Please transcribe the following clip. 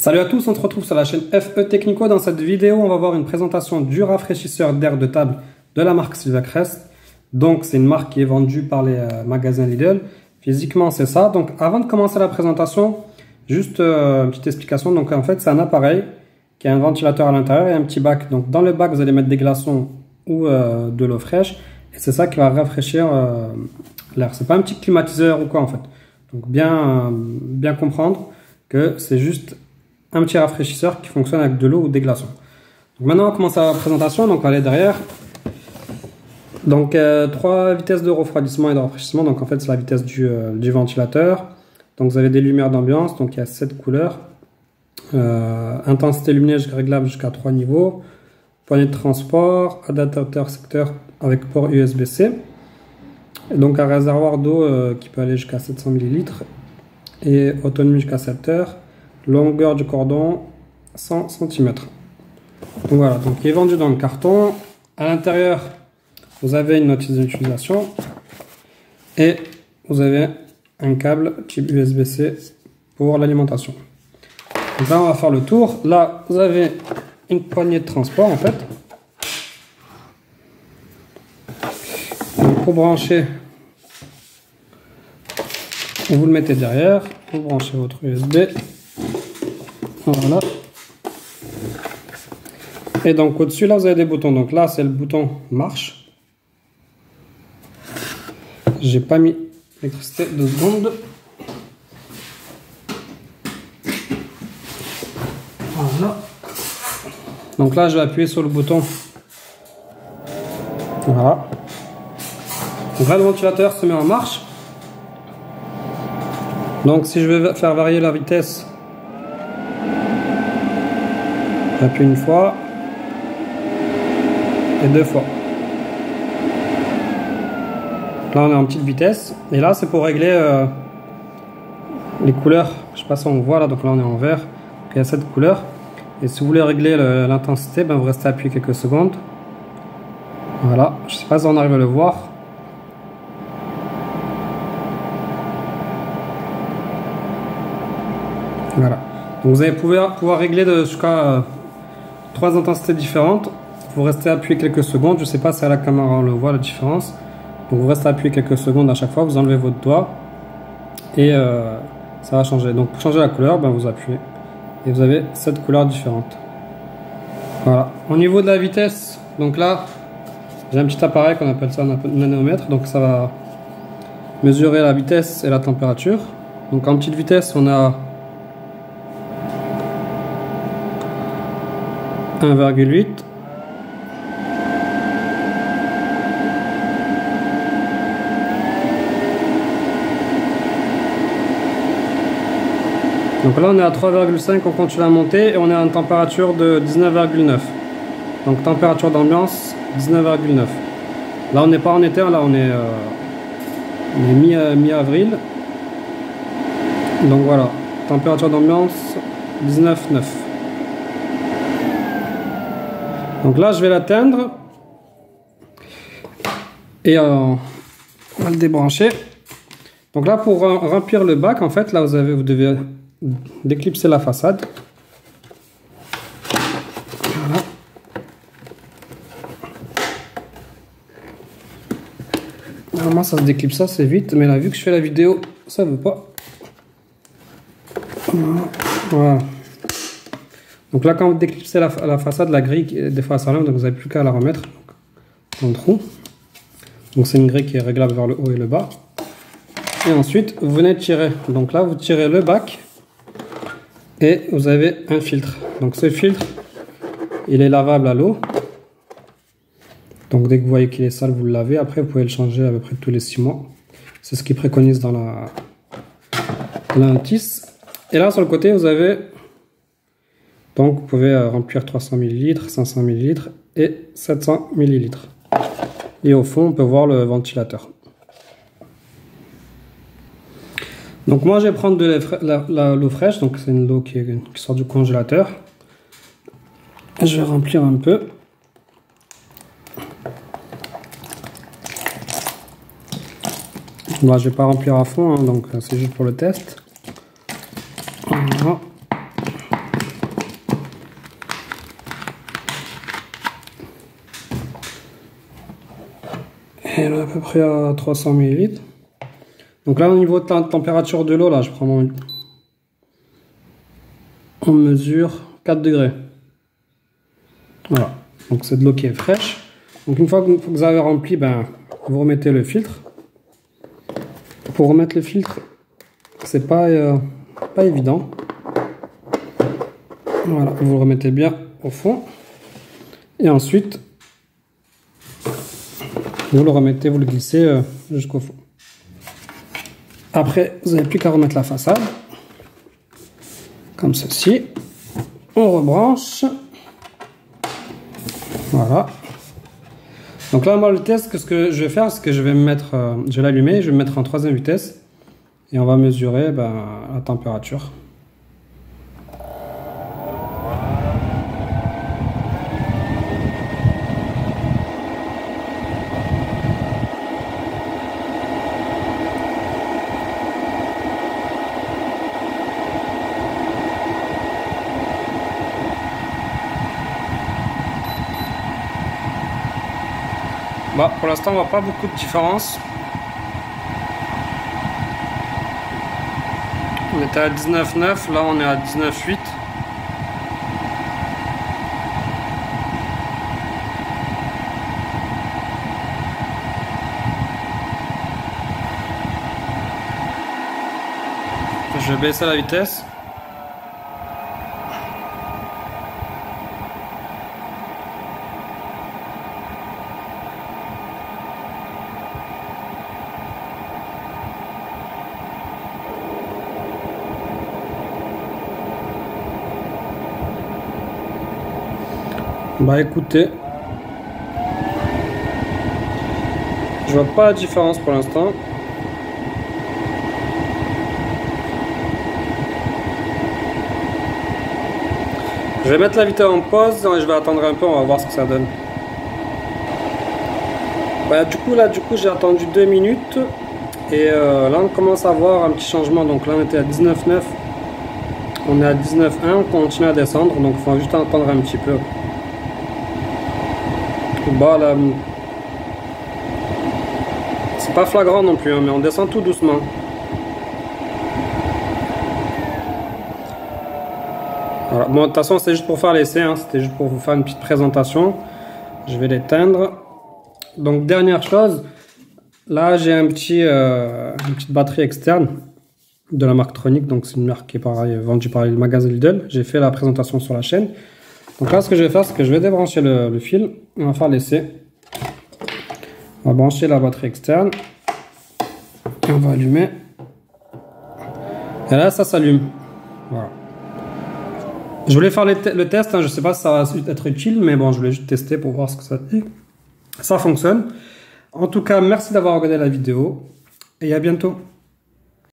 Salut à tous, on se retrouve sur la chaîne FE Technico. Dans cette vidéo, on va voir une présentation du rafraîchisseur d'air de table de la marque Silvacrest. Donc, c'est une marque qui est vendue par les magasins Lidl. Physiquement, c'est ça. Donc, avant de commencer la présentation, juste une petite explication. Donc, en fait, c'est un appareil qui a un ventilateur à l'intérieur et un petit bac. Donc, dans le bac, vous allez mettre des glaçons ou de l'eau fraîche. Et c'est ça qui va rafraîchir l'air. C'est pas un petit climatiseur ou quoi, en fait. Donc, bien comprendre que c'est juste un petit rafraîchisseur qui fonctionne avec de l'eau ou des glaçons. Donc maintenant on va commencer la présentation. Donc on va aller derrière. Donc 3 vitesses de refroidissement et de rafraîchissement. Donc en fait c'est la vitesse du ventilateur. Donc vous avez des lumières d'ambiance. Donc il y a 7 couleurs. Intensité lumineuse réglable jusqu'à 3 niveaux. Poignée de transport. Adaptateur secteur avec port USB-C. Et donc un réservoir d'eau qui peut aller jusqu'à 700 ml. Et autonomie jusqu'à 7 heures. Longueur du cordon 100 cm. Donc voilà, donc il est vendu dans le carton. À l'intérieur, vous avez une notice d'utilisation et vous avez un câble type USB-C pour l'alimentation. Donc là, on va faire le tour. Là, vous avez une poignée de transport en fait. Donc, pour brancher, vous le mettez derrière. Vous branchez votre USB. Voilà. Et donc au-dessus là vous avez des boutons. Donc là c'est le bouton marche. J'ai pas mis l'électricité, 2 secondes. Voilà. Donc là je vais appuyer sur le bouton. Voilà. Donc là le ventilateur se met en marche. Donc si je veux faire varier la vitesse, j'appuie une fois et 2 fois. Là on est en petite vitesse et là c'est pour régler les couleurs. Je sais pas si on voit là, donc là on est en vert. Il y a 7 couleurs et si vous voulez régler l'intensité, ben vous restez appuyé quelques secondes. Voilà, je sais pas si on arrive à le voir. Voilà, donc vous allez pouvoir régler jusqu'à 3 intensités différentes. Vous restez appuyé quelques secondes. Je sais pas si à la caméra on le voit la différence. Donc vous restez appuyé quelques secondes à chaque fois. Vous enlevez votre doigt et ça va changer. Donc pour changer la couleur, ben vous appuyez et vous avez 7 couleurs différentes. Voilà. Au niveau de la vitesse, donc là j'ai un petit appareil qu'on appelle ça un nanomètre. Donc ça va mesurer la vitesse et la température. Donc en petite vitesse on a 1,8. Donc là on est à 3,5, on continue à monter et on est à une température de 19,9. Donc température d'ambiance 19,9. Là on n'est pas en été, là on est mi-avril. Donc voilà, température d'ambiance 19,9. Donc là je vais l'atteindre et on va le débrancher. Donc là pour remplir le bac en fait, là vous devez déclipser la façade. Voilà. Normalement ça se déclipse assez vite, mais là vu que je fais la vidéo ça veut pas. Voilà. Donc là quand vous déclipsez la façade, la grille des fois ça s'enlève, donc vous n'avez plus qu'à la remettre dans le trou. Donc c'est une grille qui est réglable vers le haut et le bas. Et ensuite vous venez tirer. Donc là vous tirez le bac et vous avez un filtre. Donc ce filtre il est lavable à l'eau. Donc dès que vous voyez qu'il est sale vous le lavez. Après vous pouvez le changer à peu près tous les 6 mois. C'est ce qu'ils préconisent dans la notice. Et là sur le côté vous avez, donc vous pouvez remplir 300 ml, 500 ml et 700 ml. Et au fond on peut voir le ventilateur. Donc moi je vais prendre de l'eau fraîche, donc c'est une eau qui sort du congélateur. Je vais remplir un peu. Moi je vais pas remplir à fond, hein, donc c'est juste pour le test. Voilà. Et là, à peu près à 300 ml. Donc là, au niveau de la température de l'eau, là, je prends on mesure 4 degrés. Voilà. Donc c'est de l'eau qui est fraîche. Donc une fois que vous avez rempli, ben, vous remettez le filtre. Pour remettre le filtre, c'est pas évident. Voilà, vous le remettez bien au fond. Et ensuite, vous le remettez, vous le glissez jusqu'au fond. Après, vous n'avez plus qu'à remettre la façade. Comme ceci. On rebranche. Voilà. Donc là, moi, le test, ce que je vais faire, c'est que je vais me mettre, je vais l'allumer, je vais me mettre en 3e vitesse. Et on va mesurer la température. Bah, pour l'instant, on voit pas beaucoup de différence. On était à 19,9, là on est à 19,8. Je vais baisser la vitesse. Bah écoutez, je vois pas la différence pour l'instant. Je vais mettre la vidéo en pause et je vais attendre un peu, on va voir ce que ça donne. Bah, du coup j'ai attendu 2 minutes et là on commence à voir un petit changement. Donc là on était à 19,9, on est à 19,1, on continue à descendre, donc il faut juste attendre un petit peu. Bah là, c'est pas flagrant non plus, hein, mais on descend tout doucement. Voilà. Bon, de toute façon, c'est juste pour faire l'essai, hein, c'était juste pour vous faire une petite présentation. Je vais l'éteindre. Donc, dernière chose, là j'ai une petite batterie externe de la marque Tronic, donc c'est une marque qui est pareil, vendue par le magasin Lidl. J'ai fait la présentation sur la chaîne. Donc là, ce que je vais faire, c'est que je vais débrancher le fil. On va faire l'essai. On va brancher la batterie externe. Et on va allumer. Et là, ça s'allume. Voilà. Je voulais faire le test. Hein, je ne sais pas si ça va être utile, mais bon, je voulais juste tester pour voir ce que ça dit. Ça fonctionne. En tout cas, merci d'avoir regardé la vidéo. Et à bientôt.